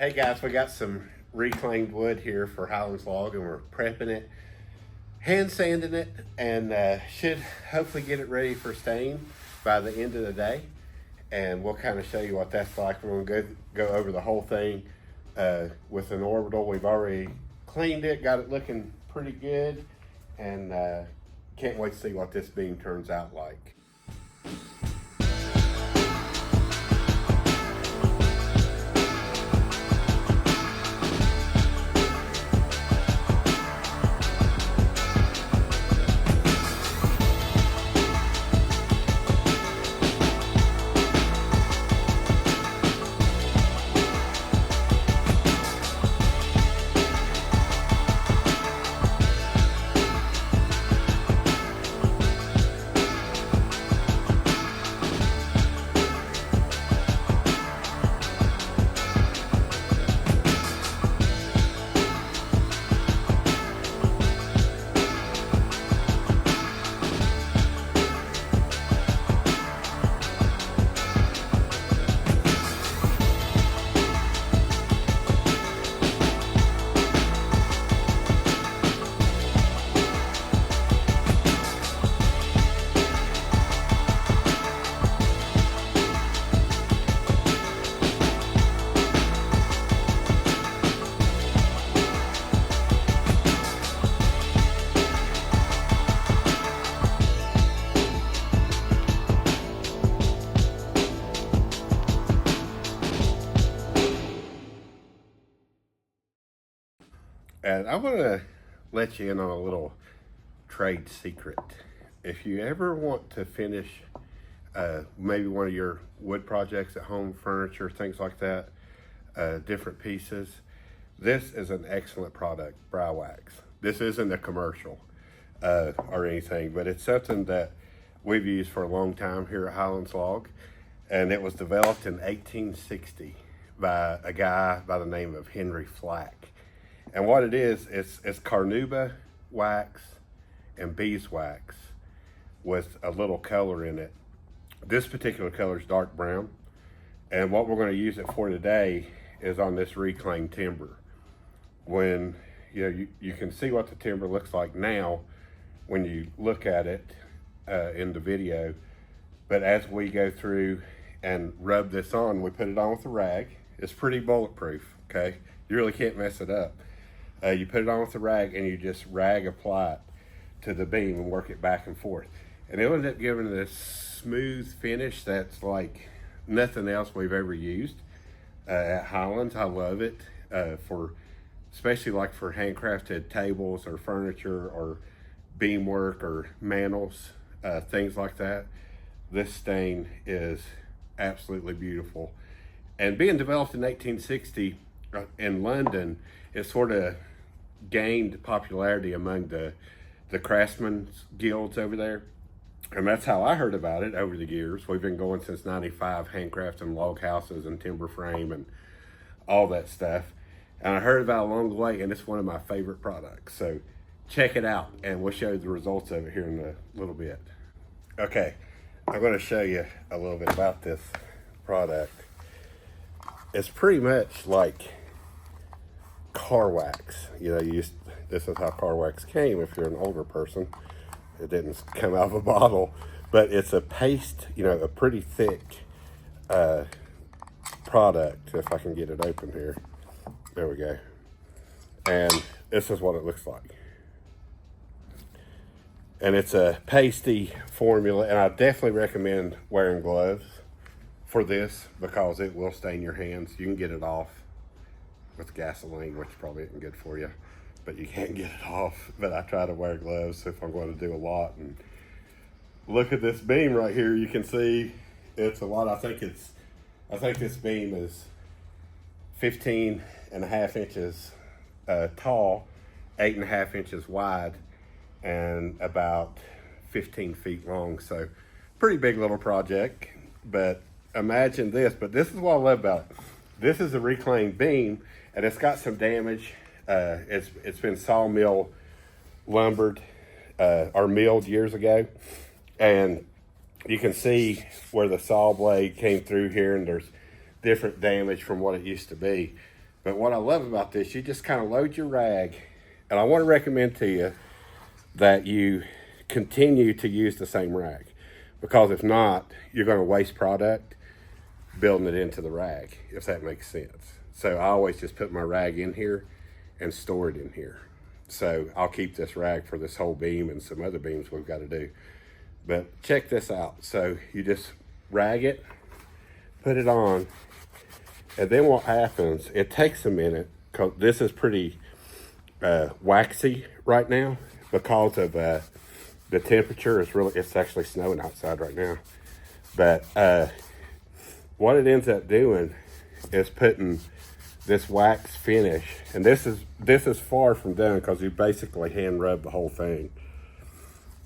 Hey guys, we got some reclaimed wood here for Highlands Log, and we're prepping it, hand sanding it, and should hopefully get it ready for stain by the end of the day. And we'll kind of show you what that's like. We're going to go over the whole thing with an orbital. We've already cleaned it, got it looking pretty good, and can't wait to see what this beam turns out like. And I'm gonna let you in on a little trade secret. If you ever want to finish maybe one of your wood projects at home, furniture, things like that, different pieces, this is an excellent product, Brow Wax. This isn't a commercial or anything, but it's something that we've used for a long time here at Highlands Log, and it was developed in 1860 by a guy by the name of Henry Flack. And what it is, it's carnauba wax and beeswax with a little color in it. This particular color is dark brown. And what we're going to use it for today is on this reclaimed timber. When you can see what the timber looks like now when you look at it in the video. But as we go through and rub this on, we put it on with a rag. It's pretty bulletproof, okay? You really can't mess it up. You put it on with a rag and you just rag apply it to the beam and work it back and forth. And it'll end up giving this smooth finish that's like nothing else we've ever used at Highlands. I love it especially like for handcrafted tables or furniture or beam work or mantles, things like that. This stain is absolutely beautiful. And being developed in 1860 in London, it sort of gained popularity among the craftsmen's guilds over there. And that's how I heard about it over the years. We've been going since 95, handcrafting log houses and timber frame and all that stuff. And I heard about it along the way, and it's one of my favorite products. So check it out, and we'll show you the results of it here in a little bit. Okay, I'm gonna show you a little bit about this product. It's pretty much like car wax. This is how car wax came if you're an older person. It didn't come out of a bottle, but it's a paste, a pretty thick product. If I can get it open here. There we go. And this is what it looks like. And it's a pasty formula, and I definitely recommend wearing gloves for this because it will stain your hands. You can get it off with gasoline, which probably isn't good for you, but you can't get it off. But I try to wear gloves if I'm going to do a lot. And look at this beam right here. You can see it's a lot. I think this beam is 15.5 inches tall, 8.5 inches wide, and about 15 feet long. So pretty big little project. But imagine this. But this is what I love about it. This is a reclaimed beam, and it's got some damage. It's been sawmill lumbered or milled years ago, and you can see where the saw blade came through here, and there's different damage from what it used to be. But what I love about this, you just kind of load your rag, and I want to recommend to you that you continue to use the same rag, because if not, you're going to waste product building it into the rag, if that makes sense. So I always just put my rag in here and store it in here. So I'll keep this rag for this whole beam and some other beams we've got to do. But check this out. So you just rag it, put it on, and then what happens, it takes a minute, because this is pretty waxy right now because of the temperature. It's actually snowing outside right now. But what it ends up doing is putting this wax finish, and this is far from done because you basically hand rub the whole thing.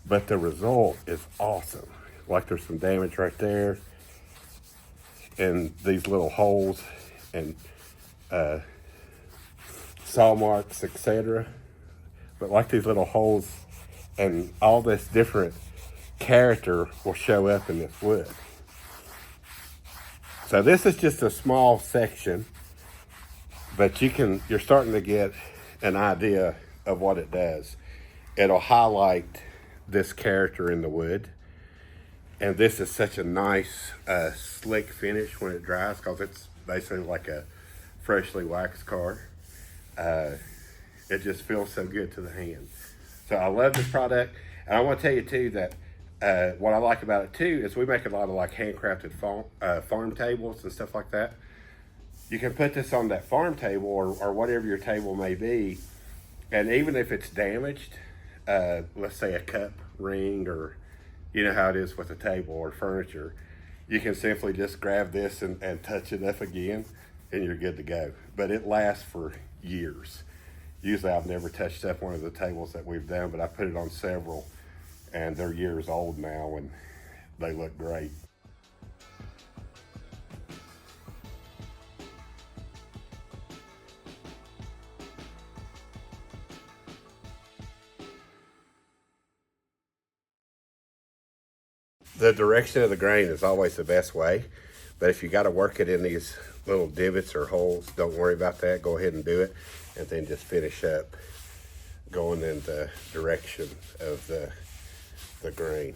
But the result is awesome. Like, there's some damage right there, and these little holes and saw marks, etc. But like, these little holes and all this different character will show up in this wood. So this is just a small section, but you're starting to get an idea of what it does. It'll highlight this character in the wood. And this is such a nice, slick finish when it dries, because it's basically like a freshly waxed car. It just feels so good to the hand. So I love this product. And I want to tell you too that what I like about it too is we make a lot of like handcrafted farm tables and stuff like that. You can put this on that farm table or whatever your table may be. And even if it's damaged, let's say a cup ring, or you know how it is with a table or furniture, you can simply just grab this and touch it up again, and you're good to go. But it lasts for years. Usually I've never touched up one of the tables that we've done, but I put it on several, and they're years old now, and they look great. The direction of the grain is always the best way, but if you got to work it in these little divots or holes, don't worry about that. Go ahead and do it, and then just finish up going in the direction of the grain.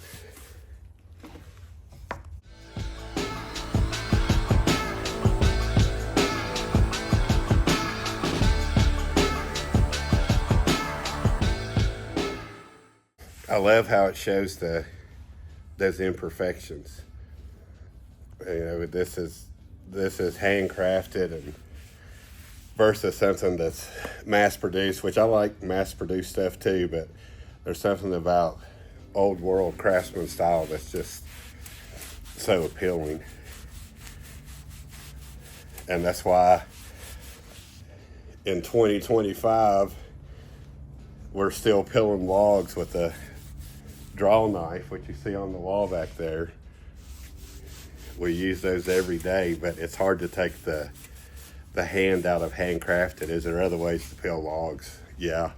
I love how it shows those imperfections. You know, this is handcrafted and versus something that's mass produced, which I like mass produced stuff too, but there's something about old world craftsman style that's just so appealing. And that's why in 2025 we're still peeling logs with a draw knife, which you see on the wall back there. We use those every day, but it's hard to take the hand out of handcrafted. Is there other ways to peel logs? Yeah,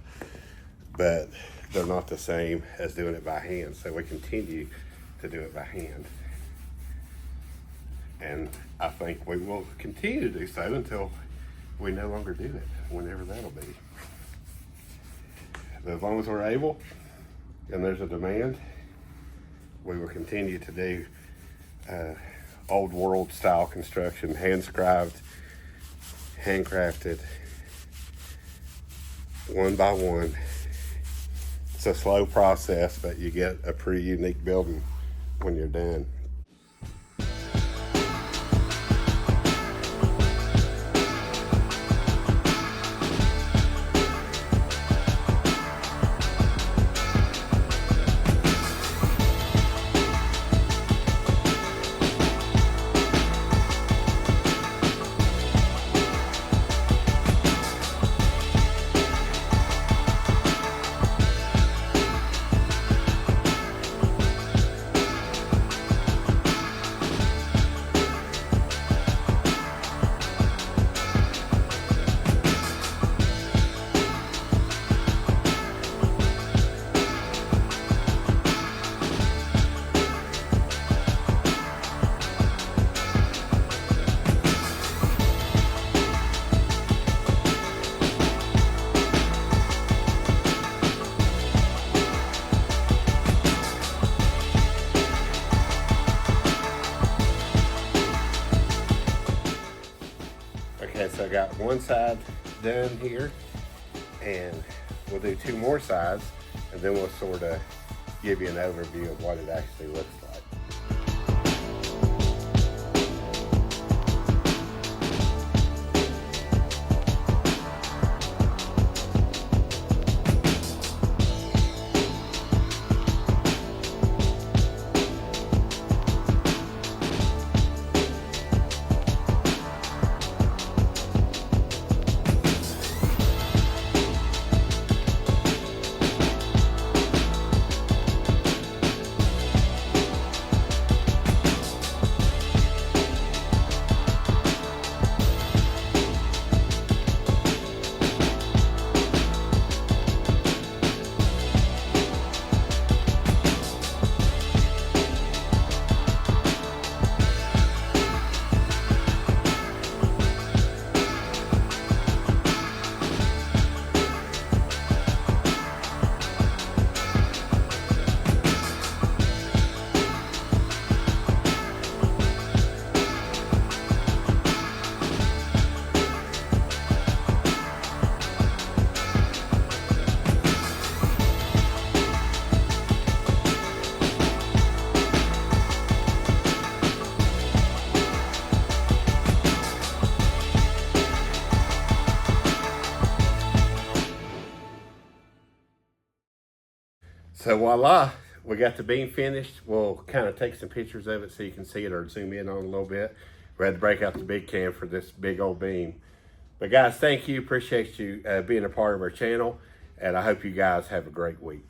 but they're not the same as doing it by hand. So we continue to do it by hand. And I think we will continue to do so until we no longer do it, whenever that'll be. But as long as we're able, and there's a demand, we will continue to do old world style construction, hand scribed, handcrafted, one by one. It's a slow process, but you get a pretty unique building when you're done. Okay, so I got one side done here, and we'll do two more sides, and then we'll sort of give you an overview of what it actually looks like. So voila, we got the beam finished. We'll kind of take some pictures of it so you can see it or zoom in on it a little bit. We had to break out the big cam for this big old beam. But guys, thank you. Appreciate you being a part of our channel. And I hope you guys have a great week.